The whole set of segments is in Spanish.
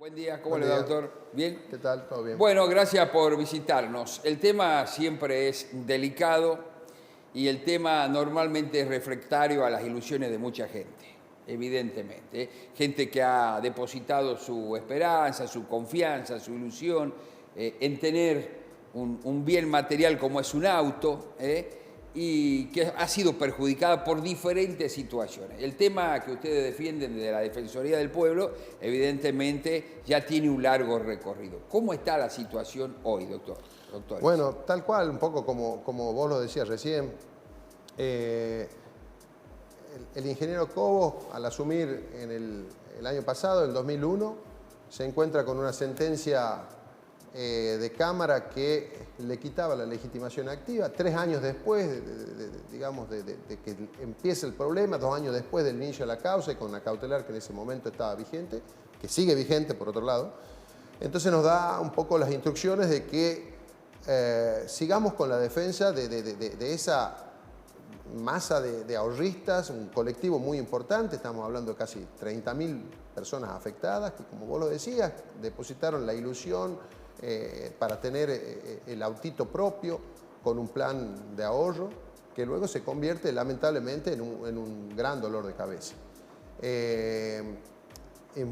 Buen día, ¿cómo Buen le va, día. doctor? ¿Bien? ¿Qué tal? ¿Todo bien? Bueno, gracias por visitarnos. El tema siempre es delicado y el tema normalmente es refractario a las ilusiones de mucha gente, evidentemente. Gente que ha depositado su esperanza, su confianza, su ilusión en tener un bien material como es un auto, y que ha sido perjudicada por diferentes situaciones. El tema que ustedes defienden de la Defensoría del Pueblo, evidentemente, ya tiene un largo recorrido. ¿Cómo está la situación hoy, doctores? Bueno, tal cual, un poco como vos lo decías recién, el ingeniero Cobos, al asumir en el año pasado, el 2001, se encuentra con una sentencia de Cámara que le quitaba la legitimación activa. 3 años después, digamos, de que empiece el problema, 2 años después del inicio de la causa y con la cautelar que en ese momento estaba vigente, que sigue vigente por otro lado. Entonces nos da un poco las instrucciones de que sigamos con la defensa de esa masa de ahorristas, un colectivo muy importante, estamos hablando de casi 30.000 personas afectadas, que como vos lo decías, depositaron la ilusión para tener el autito propio con un plan de ahorro que luego se convierte lamentablemente en un gran dolor de cabeza. En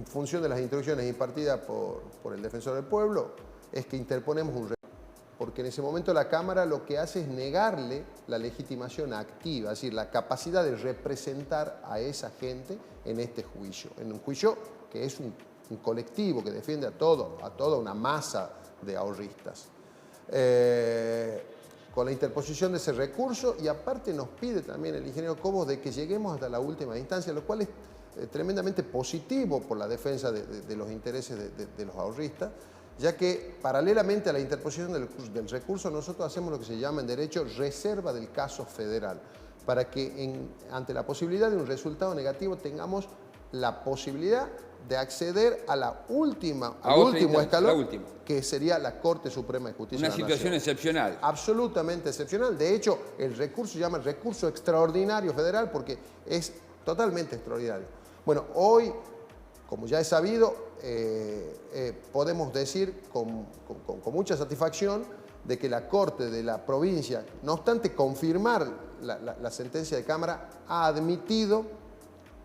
función de las instrucciones impartidas por el Defensor del Pueblo, es que interponemos un recurso, porque en ese momento la Cámara lo que hace es negarle la legitimación activa, es decir, la capacidad de representar a esa gente en este juicio, en un juicio que es un colectivo que defiende a toda una masa de ahorristas. Con la interposición de ese recurso, y aparte nos pide también el ingeniero Cobos de que lleguemos hasta la última instancia, lo cual es tremendamente positivo por la defensa de los intereses de los ahorristas, ya que paralelamente a la interposición del recurso nosotros hacemos lo que se llama en derecho reserva del caso federal, para que ante la posibilidad de un resultado negativo tengamos la posibilidad de acceder a al último escalón, que sería la Corte Suprema de Justicia de la Nación. Una situación excepcional. Absolutamente excepcional. De hecho, el recurso se llama recurso extraordinario federal porque es totalmente extraordinario. Bueno, hoy, como ya es sabido, podemos decir con mucha satisfacción de que la Corte de la provincia, no obstante confirmar la sentencia de Cámara, ha admitido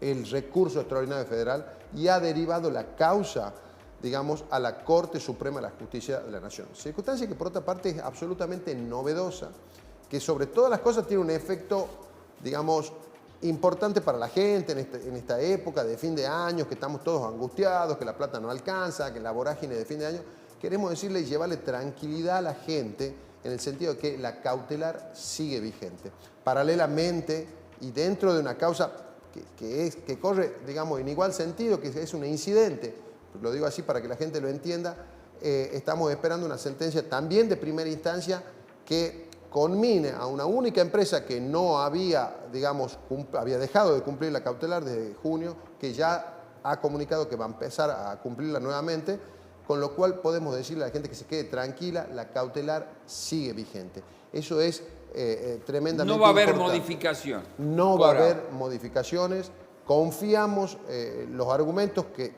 el recurso extraordinario federal y ha derivado la causa, digamos, a la Corte Suprema de la Justicia de la Nación. Circunstancia que, por otra parte, es absolutamente novedosa, que sobre todas las cosas tiene un efecto, digamos, importante para la gente en esta época de fin de año, que estamos todos angustiados, que la plata no alcanza, que la vorágine de fin de año. Queremos decirle y llevarle tranquilidad a la gente en el sentido de que la cautelar sigue vigente. Paralelamente y dentro de una causa que corre, digamos, en igual sentido, que es un incidente, lo digo así para que la gente lo entienda, estamos esperando una sentencia también de primera instancia que conmine a una única empresa que no había, digamos, había dejado de cumplir la cautelar desde junio, que ya ha comunicado que va a empezar a cumplirla nuevamente, con lo cual podemos decirle a la gente que se quede tranquila, la cautelar sigue vigente. Eso es tremendamente No va a haber importante. modificación. No va a haber modificaciones. Confiamos los argumentos que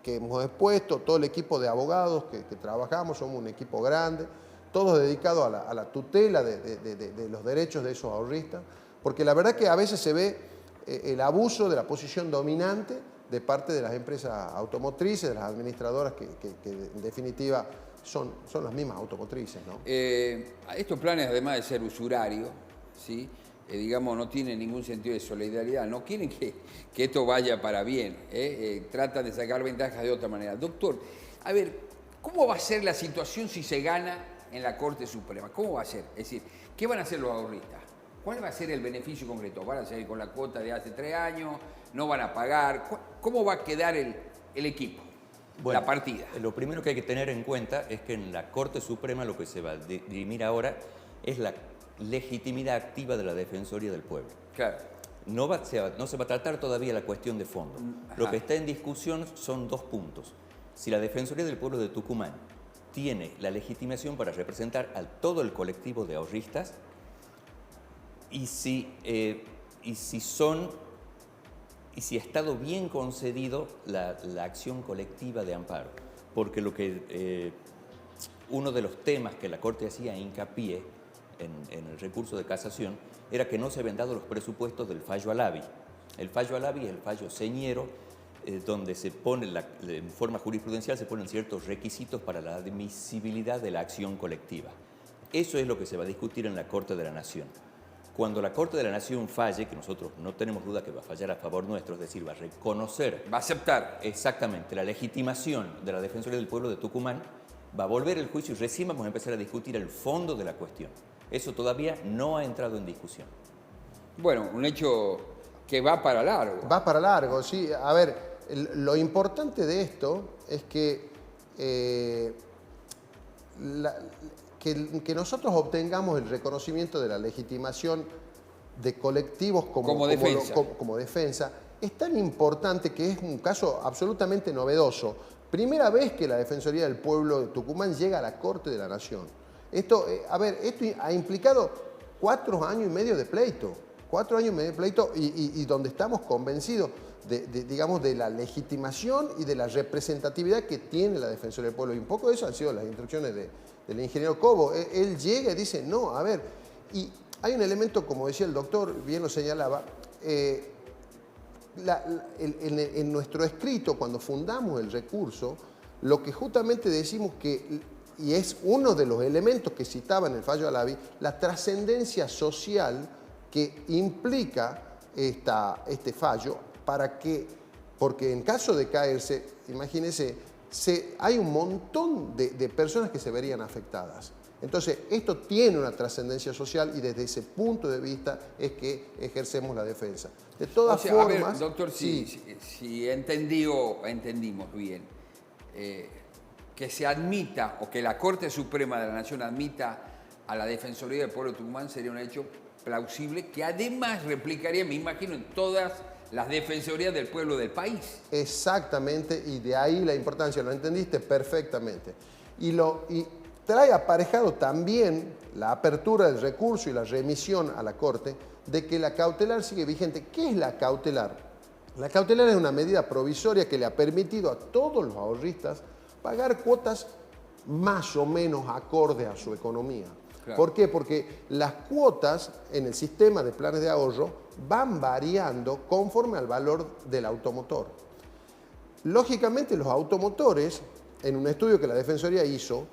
hemos expuesto, todo el equipo de abogados que trabajamos, somos un equipo grande, todos dedicados a la tutela de los derechos de esos ahorristas, porque la verdad que a veces se ve el abuso de la posición dominante de parte de las empresas automotrices, de las administradoras que en definitiva son las mismas automotrices, ¿no? Estos planes, además de ser usurarios, ¿sí? Digamos, no tienen ningún sentido de solidaridad, no quieren que esto vaya para bien, tratan de sacar ventajas de otra manera. Doctor, a ver, ¿cómo va a ser la situación si se gana en la Corte Suprema? ¿Cómo va a ser? Es decir, ¿qué van a hacer los ahorristas? ¿Cuál va a ser el beneficio concreto? ¿Van a seguir con la cuota de hace 3 años? ¿No van a pagar? ¿Cómo va a quedar el equipo? Bueno, la partida. Lo primero que hay que tener en cuenta es que en la Corte Suprema lo que se va a dirimir ahora es la legitimidad activa de la Defensoría del Pueblo. Claro. No se va a tratar todavía la cuestión de fondo. Lo que está en discusión son 2 puntos. Si la Defensoría del Pueblo de Tucumán tiene la legitimación para representar a todo el colectivo de ahorristas y si ha estado bien concedido la acción colectiva de amparo. porque uno de los temas que la Corte hacía hincapié en el recurso de casación era que no se habían dado los presupuestos del fallo Alavi. El fallo Alavi es el fallo señero donde se pone, en forma jurisprudencial, se ponen ciertos requisitos para la admisibilidad de la acción colectiva. Eso es lo que se va a discutir en la Corte de la Nación. Cuando la Corte de la Nación falle, que nosotros no tenemos duda que va a fallar a favor nuestro, es decir, va a reconocer... Va a aceptar. Exactamente, la legitimación de la Defensoría del Pueblo de Tucumán, va a volver el juicio y recién vamos a empezar a discutir el fondo de la cuestión. Eso todavía no ha entrado en discusión. Bueno, un hecho que va para largo. Va para largo, sí. A ver, lo importante de esto es que, que nosotros obtengamos el reconocimiento de la legitimación de colectivos como defensa es tan importante que es un caso absolutamente novedoso. Primera vez que la Defensoría del Pueblo de Tucumán llega a la Corte de la Nación. Esto ha implicado 4 años y medio de pleito. 4 años y medio de pleito y donde estamos convencidos digamos, de la legitimación y de la representatividad que tiene la Defensoría del Pueblo. Y un poco de eso han sido las instrucciones del ingeniero Cobo. Él llega y dice, no, a ver, y hay un elemento, como decía el doctor, bien lo señalaba, en nuestro escrito, cuando fundamos el recurso, lo que justamente decimos que, y es uno de los elementos que citaba en el fallo Alavi, la trascendencia social que implica este fallo, porque en caso de caerse, imagínense, hay un montón de personas que se verían afectadas. Entonces, esto tiene una trascendencia social y desde ese punto de vista es que ejercemos la defensa. De todas formas... A ver, doctor, si entendimos bien, que se admita o que la Corte Suprema de la Nación admita a la Defensoría del Pueblo de Tucumán sería un hecho plausible que además replicaría, me imagino, en todas las defensorías del pueblo del país. Exactamente, y de ahí la importancia, lo entendiste perfectamente. Y trae aparejado también la apertura del recurso y la remisión a la Corte de que la cautelar sigue vigente. ¿Qué es la cautelar? La cautelar es una medida provisoria que le ha permitido a todos los ahorristas pagar cuotas más o menos acordes a su economía. Claro. ¿Por qué? Porque las cuotas en el sistema de planes de ahorro van variando conforme al valor del automotor. Lógicamente, los automotores, en un estudio que la Defensoría hizo,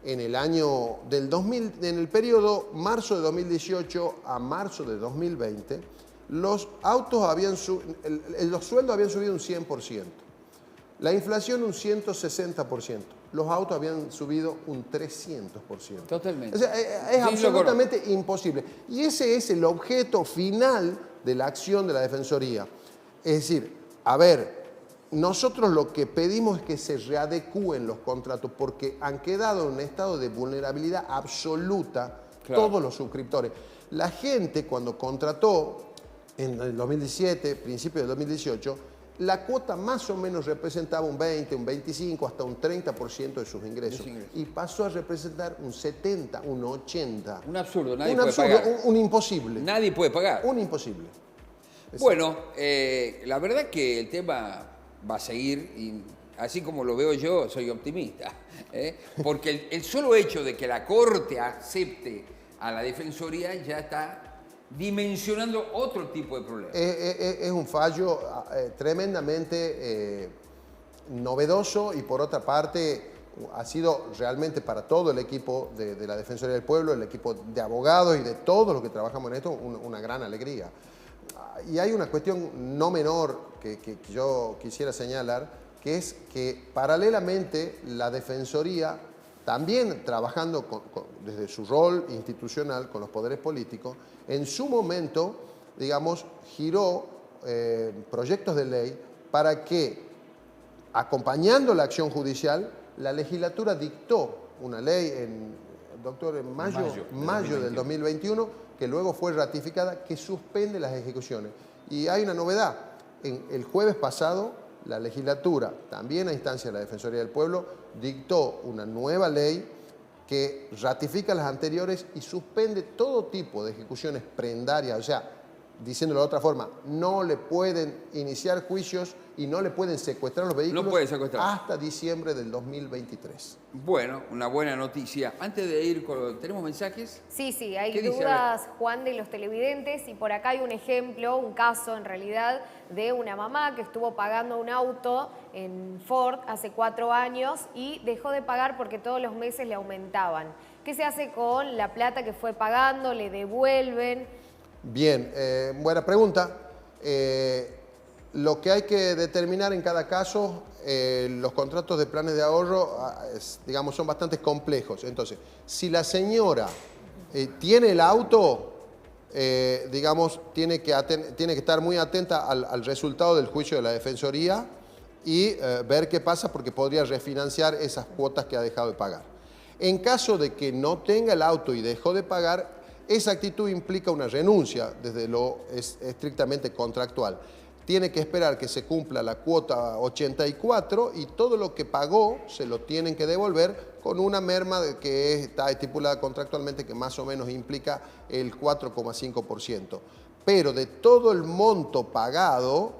en el año del 2000, en el periodo marzo de 2018 a marzo de 2020, los sueldos habían subido un 100%, la inflación un 160%, los autos habían subido un 300%. Totalmente. O sea, es absolutamente imposible. Y ese es el objeto final de la acción de la Defensoría. Es decir, a ver, nosotros lo que pedimos es que se readecúen los contratos porque han quedado en un estado de vulnerabilidad absoluta, claro, todos los suscriptores. La gente cuando contrató en el 2017, principio del 2018, la cuota más o menos representaba un 20, un 25, hasta un 30% de sus ingresos. Y pasó a representar un 70, un 80. Un absurdo, nadie puede pagar. Un imposible. Nadie puede pagar. Un imposible. Bueno, la verdad que el tema va a seguir, y así como lo veo yo, soy optimista. Porque el solo hecho de que la Corte acepte a la Defensoría ya está dimensionando otro tipo de problemas. Es un fallo tremendamente novedoso y por otra parte ha sido realmente para todo el equipo de la Defensoría del Pueblo, el equipo de abogados y de todos los que trabajamos en esto, una gran alegría. Y hay una cuestión no menor que yo quisiera señalar, que es que paralelamente la Defensoría, también trabajando desde su rol institucional con los poderes políticos, en su momento, digamos, giró proyectos de ley para que, acompañando la acción judicial, la legislatura dictó una ley en mayo del 2021, que luego fue ratificada, que suspende las ejecuciones. Y hay una novedad. El jueves pasado, la legislatura, también a instancia de la Defensoría del Pueblo, dictó una nueva ley que ratifica las anteriores y suspende todo tipo de ejecuciones prendarias, o sea, diciéndolo de otra forma, no le pueden iniciar juicios y no le pueden secuestrar los vehículos No pueden secuestrar. hasta diciembre del 2023. Bueno, una buena noticia. Antes de ir, ¿tenemos mensajes? Sí, ¿Qué hay dice? dudas, Juan, de los televidentes, y por acá hay un ejemplo, un caso en realidad, de una mamá que estuvo pagando un auto en Ford hace 4 años y dejó de pagar porque todos los meses le aumentaban. ¿Qué se hace con la plata que fue pagando? ¿Le devuelven? Bien, buena pregunta. Lo que hay que determinar en cada caso, los contratos de planes de ahorro, digamos, son bastante complejos. Entonces, si la señora tiene el auto, digamos, tiene que estar muy atenta al resultado del juicio de la Defensoría y ver qué pasa, porque podría refinanciar esas cuotas que ha dejado de pagar. En caso de que no tenga el auto y dejó de pagar, esa actitud implica una renuncia desde lo estrictamente contractual. Tiene que esperar que se cumpla la cuota 84 y todo lo que pagó se lo tienen que devolver con una merma que está estipulada contractualmente, que más o menos implica el 4,5%. Pero de todo el monto pagado,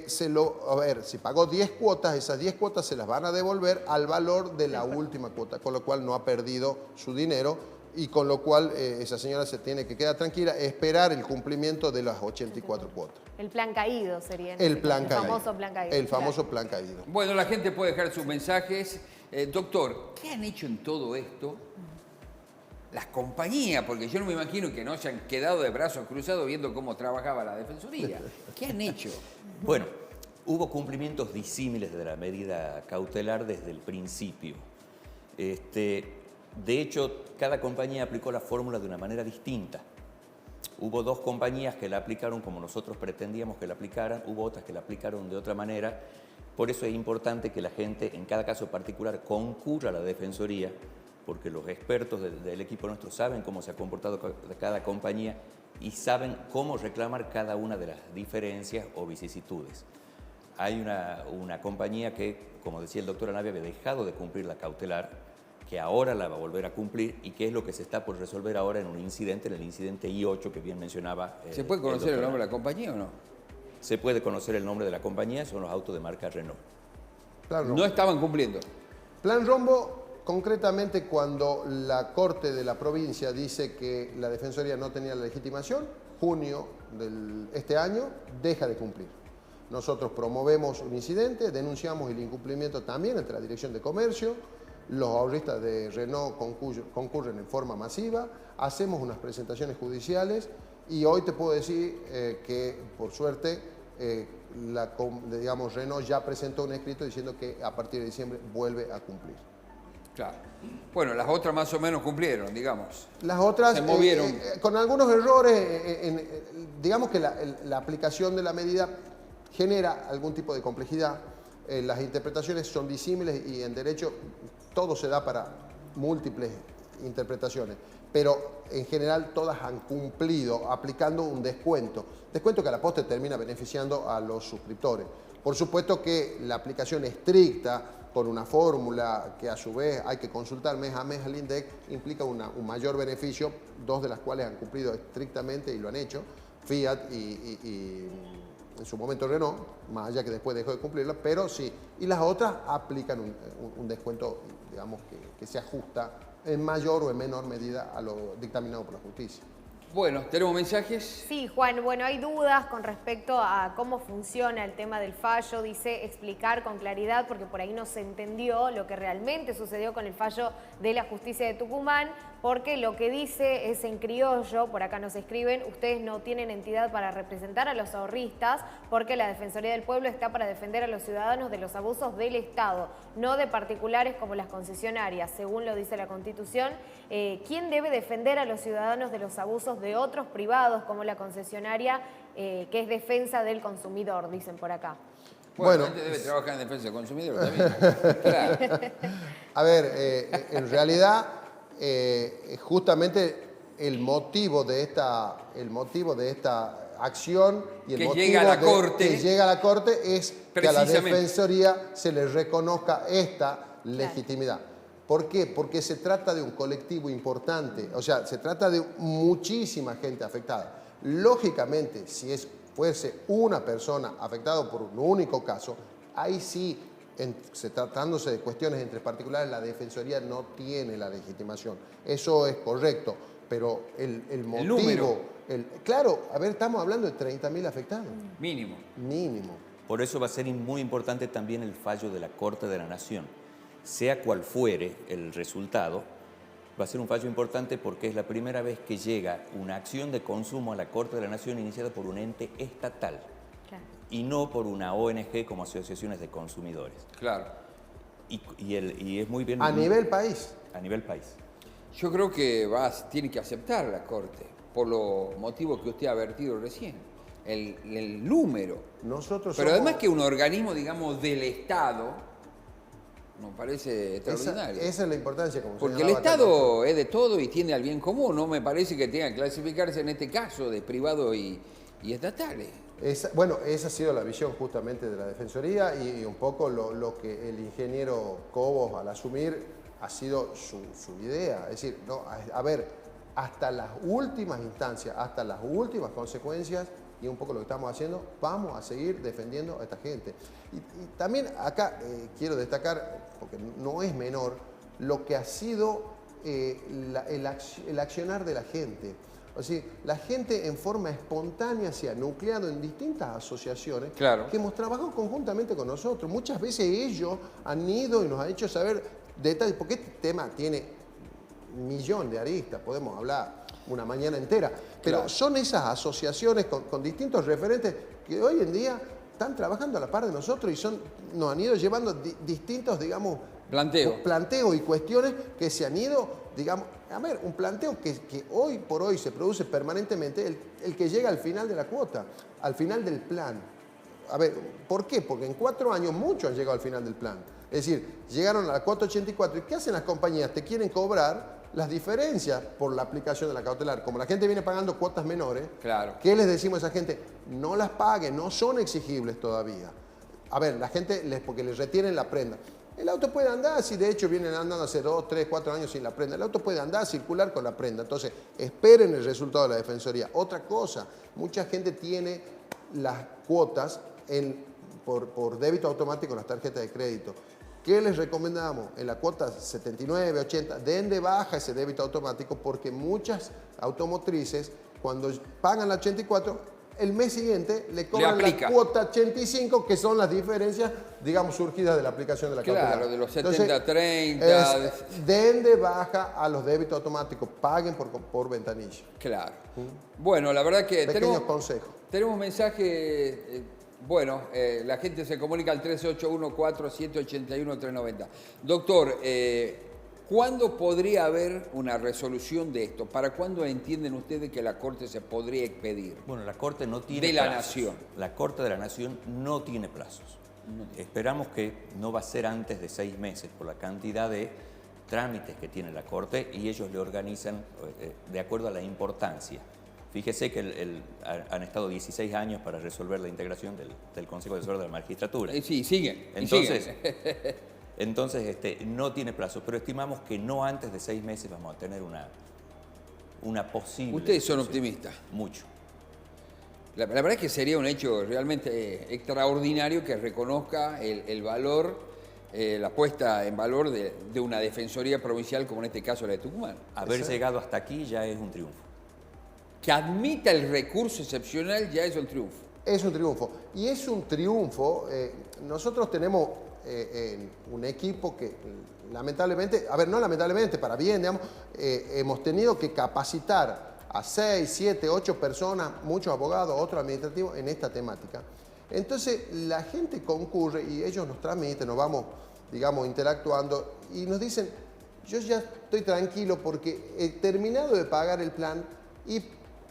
si pagó 10 cuotas, esas 10 cuotas se las van a devolver al valor de la última cuota, con lo cual no ha perdido su dinero y con lo cual esa señora se tiene que quedar tranquila, esperar el cumplimiento de las 84 cuotas. El plan caído sería. El plan caído. Famoso plan caído. El famoso plan caído. Bueno, la gente puede dejar sus mensajes. Doctor, ¿qué han hecho en todo esto las compañías? Porque yo no me imagino que no se han quedado de brazos cruzados viendo cómo trabajaba la Defensoría. ¿Qué han hecho? Bueno, hubo cumplimientos disímiles de la medida cautelar desde el principio. De hecho, cada compañía aplicó la fórmula de una manera distinta. Hubo 2 compañías que la aplicaron como nosotros pretendíamos que la aplicaran, hubo otras que la aplicaron de otra manera. Por eso es importante que la gente, en cada caso particular, concurra a la Defensoría, porque los expertos del equipo nuestro saben cómo se ha comportado cada compañía y saben cómo reclamar cada una de las diferencias o vicisitudes. Hay una compañía que, como decía el doctor Anabia, había dejado de cumplir la cautelar, que ahora la va a volver a cumplir y que es lo que se está por resolver ahora en un incidente, en el incidente I8 que bien mencionaba. ¿Se puede conocer el nombre de la compañía o no? Se puede conocer el nombre de la compañía, son los autos de marca Renault. No estaban cumpliendo. Plan Rombo, concretamente cuando la Corte de la provincia dice que la Defensoría no tenía la legitimación, junio de este año, deja de cumplir. Nosotros promovemos un incidente, denunciamos el incumplimiento también ante la Dirección de Comercio. Los ahorristas de Renault concurren en forma masiva, hacemos unas presentaciones judiciales y hoy te puedo decir que, por suerte, Renault ya presentó un escrito diciendo que a partir de diciembre vuelve a cumplir. Claro. Bueno, las otras más o menos cumplieron, digamos. Las otras, se movieron. Con algunos errores, digamos que la aplicación de la medida genera algún tipo de complejidad. Las interpretaciones son disímiles y en derecho todo se da para múltiples interpretaciones, pero en general todas han cumplido aplicando un descuento que a la postre termina beneficiando a los suscriptores. Por supuesto que la aplicación estricta con una fórmula que a su vez hay que consultar mes a mes al INDEC implica un mayor beneficio, 2 de las cuales han cumplido estrictamente y lo han hecho, Fiat y en su momento Renault, más allá que después dejó de cumplirla, pero sí. Y las otras aplican un descuento, digamos, que se ajusta en mayor o en menor medida a lo dictaminado por la justicia. Bueno, ¿tenemos mensajes? Sí, Juan, bueno, hay dudas con respecto a cómo funciona el tema del fallo. Dice explicar con claridad, porque por ahí no se entendió lo que realmente sucedió con el fallo de la justicia de Tucumán, porque lo que dice es en criollo, por acá nos escriben, ustedes no tienen entidad para representar a los ahorristas, porque la Defensoría del Pueblo está para defender a los ciudadanos de los abusos del Estado, no de particulares como las concesionarias, según lo dice la Constitución. ¿Quién debe defender a los ciudadanos de los abusos de otros privados como la concesionaria, que es defensa del consumidor, dicen por acá? Bueno, la gente debe trabajar en defensa del consumidor también. Claro. A ver, en realidad, justamente el motivo de esta acción y el que motivo llega a la Corte, que llega a la Corte es que a la Defensoría se le reconozca esta legitimidad. ¿Por qué? Porque se trata de un colectivo importante, o sea, se trata de muchísima gente afectada. Lógicamente, si fuese una persona afectada por un único caso, ahí sí, tratándose de cuestiones entre particulares, la Defensoría no tiene la legitimación. Eso es correcto, pero el motivo... número. Claro, a ver, estamos hablando de 30.000 afectados. Mínimo. Mínimo. Por eso va a ser muy importante también el fallo de la Corte de la Nación. Sea cual fuere el resultado, va a ser un fallo importante porque es la primera vez que llega una acción de consumo a la Corte de la Nación iniciada por un ente estatal. Claro. Y no por una ONG como asociaciones de consumidores. Claro. Y es muy bien... A nivel país. A nivel país. Yo creo que tiene que aceptar la Corte, por los motivos que usted ha vertido recién. El número. Nosotros Pero somos- además que un organismo, digamos, del Estado, nos parece extraordinario. Esa es la importancia, como Porque el señalaba acá. Estado es de todo y tiende al bien común. No me parece que tenga que clasificarse en este caso de privado y estatales. Bueno, esa ha sido la visión justamente de la Defensoría y un poco lo que el ingeniero Cobos al asumir ha sido su idea. Es decir, no, a ver, hasta las últimas instancias, hasta las últimas consecuencias, y un poco lo que estamos haciendo, vamos a seguir defendiendo a esta gente. Y también acá quiero destacar, porque no es menor, lo que ha sido el accionar de la gente. O sea, la gente en forma espontánea se ha nucleado en distintas asociaciones Claro. que hemos trabajado conjuntamente con nosotros. Muchas veces ellos han ido y nos han hecho saber detalles, porque este tema tiene un millón de aristas, podemos hablar una mañana entera, pero Claro. son esas asociaciones con distintos referentes que hoy en día están trabajando a la par de nosotros y nos han ido llevando distintos, digamos, planteos y cuestiones que se han ido, digamos, a ver, un planteo que hoy por hoy se produce permanentemente, el que llega al final de la cuota, al final del plan. A ver, ¿por qué? Porque en 4 años muchos han llegado al final del plan. Es decir, llegaron a la cuota 84. ¿Y qué hacen las compañías? Te quieren cobrar las diferencias por la aplicación de la cautelar. Como la gente viene pagando cuotas menores, Claro. ¿qué les decimos a esa gente? No las paguen, no son exigibles todavía. A ver, la gente, porque les retienen la prenda. El auto puede andar, si de hecho vienen andando hace 2, 3, 4 años sin la prenda. El auto puede andar, circular con la prenda. Entonces, esperen el resultado de la Defensoría. Otra cosa, mucha gente tiene las cuotas por débito automático en las tarjetas de crédito. ¿Qué les recomendamos? En la cuota 79, 80, den de baja ese débito automático porque muchas automotrices, cuando pagan la 84, el mes siguiente le cobran la cuota 85, que son las diferencias, digamos, surgidas de la aplicación de la cautelar. Claro, de los 70-30. Den de baja a los débitos automáticos, paguen por ventanilla. Claro. Bueno, la verdad que Pequeños consejos. tenemos mensaje. La gente se comunica al 3814-781-390. Doctor, ¿cuándo podría haber una resolución de esto? ¿Para cuándo entienden ustedes que la Corte se podría expedir? Bueno, la Corte no tiene De la plazos. Nación. La Corte de la Nación no tiene plazos. Esperamos que no va a ser antes de 6 meses por la cantidad de trámites que tiene la Corte y ellos le organizan de acuerdo a la importancia. Fíjese que han estado 16 años para resolver la integración del Consejo Asesor de la Magistratura. Sí, siguen. Entonces, no tiene plazo, pero estimamos que no antes de 6 meses vamos a tener una posible... Ustedes son solución. optimistas. Mucho. La verdad es que sería un hecho realmente extraordinario que reconozca el valor, la puesta en valor de una defensoría provincial como en este caso la de Tucumán. Haber llegado hasta aquí ya es un triunfo. Que admita el recurso excepcional ya es un triunfo. Es un triunfo. Y es un triunfo. Nosotros tenemos un equipo que lamentablemente, no lamentablemente, para bien, digamos, hemos tenido que capacitar a 6, 7, 8 personas, muchos abogados, otros administrativos, en esta temática. Entonces, la gente concurre y ellos nos transmiten, nos vamos, digamos, interactuando y nos dicen, yo ya estoy tranquilo porque he terminado de pagar el plan y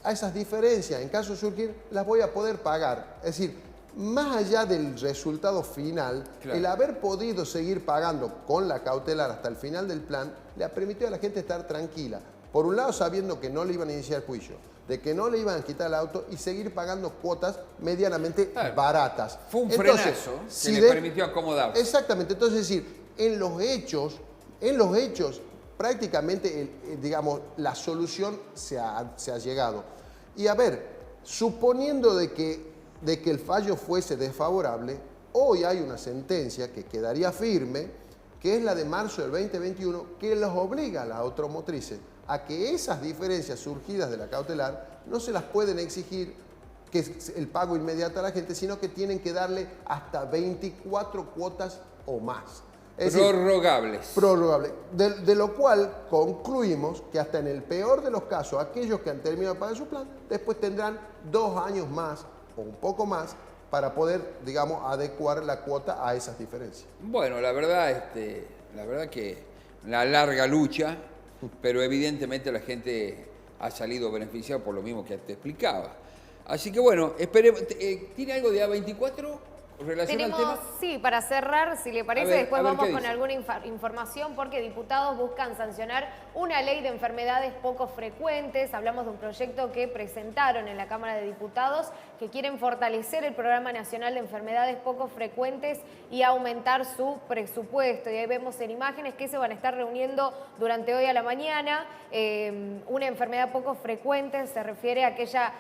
a esas diferencias, en caso de surgir, las voy a poder pagar. Es decir, más allá del resultado final, claro, el haber podido seguir pagando con la cautelar hasta el final del plan, le ha permitido a la gente estar tranquila. Por un lado, sabiendo que no le iban a iniciar juicio, de que no le iban a quitar el auto y seguir pagando cuotas medianamente baratas. Fue un Entonces, frenazo si que le permitió acomodarse. Exactamente. Entonces, es decir, en los hechos, En los hechos, prácticamente, digamos, la solución se ha llegado. Y a ver, suponiendo de que el fallo fuese desfavorable, hoy hay una sentencia que quedaría firme, que es la de marzo del 2021, que los obliga a las automotrices a que esas diferencias surgidas de la cautelar no se las pueden exigir, que es el pago inmediato a la gente, sino que tienen que darle hasta 24 cuotas o más. Es prorrogables. Prorrogables. De lo cual concluimos que hasta en el peor de los casos, aquellos que han terminado de pagar su plan, después tendrán 2 años más o un poco más para poder, digamos, adecuar la cuota a esas diferencias. Bueno, la verdad que una larga lucha, pero evidentemente la gente ha salido beneficiada por lo mismo que te explicaba. Así que bueno, esperemos. ¿Tiene algo de A24 relacionado al tema? Sí, para cerrar, si le parece, A ver, después vamos ¿qué con dice? alguna información, porque diputados buscan sancionar una ley de enfermedades poco frecuentes. Hablamos de un proyecto que presentaron en la Cámara de Diputados que quieren fortalecer el Programa Nacional de Enfermedades Poco Frecuentes y aumentar su presupuesto. Y ahí vemos en imágenes que se van a estar reuniendo durante hoy a la mañana. Una enfermedad poco frecuente se refiere a aquella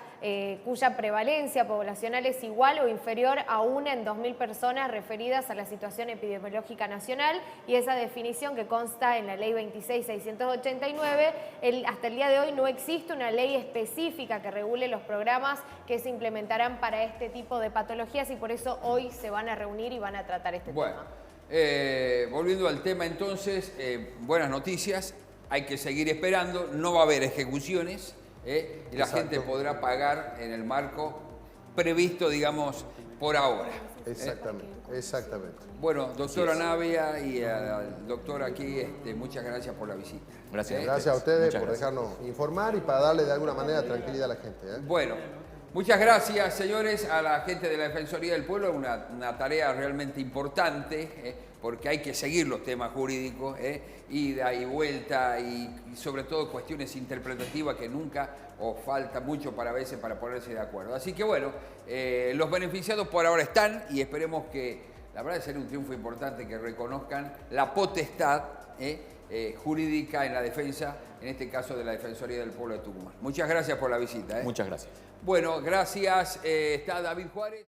cuya prevalencia poblacional es igual o inferior a 1 en 2.000 personas referidas a la situación epidemiológica nacional, y esa definición que consta en la ley 26.689, hasta el día de hoy no existe una ley específica que regule los programas que se implementarán para este tipo de patologías, y por eso hoy se van a reunir y van a tratar este tema. Volviendo al tema entonces, buenas noticias, hay que seguir esperando, no va a haber ejecuciones. Y la gente podrá pagar en el marco previsto, digamos, por ahora. Exactamente. Bueno, doctora Navia y al doctor aquí, muchas gracias por la visita. Gracias. Gracias a ustedes por gracias. dejarnos informar y para darle de alguna manera tranquilidad a la gente. Bueno, muchas gracias, señores, a la gente de la Defensoría del Pueblo, una tarea realmente importante, porque hay que seguir los temas jurídicos, ida y vuelta, y sobre todo cuestiones interpretativas que nunca o falta mucho para veces para ponerse de acuerdo. Así que bueno, los beneficiados por ahora están, y esperemos que, la verdad, será un triunfo importante que reconozcan la potestad jurídica en la defensa, en este caso de la Defensoría del Pueblo de Tucumán. Muchas gracias por la visita. Muchas gracias. Bueno, gracias. Está David Juárez.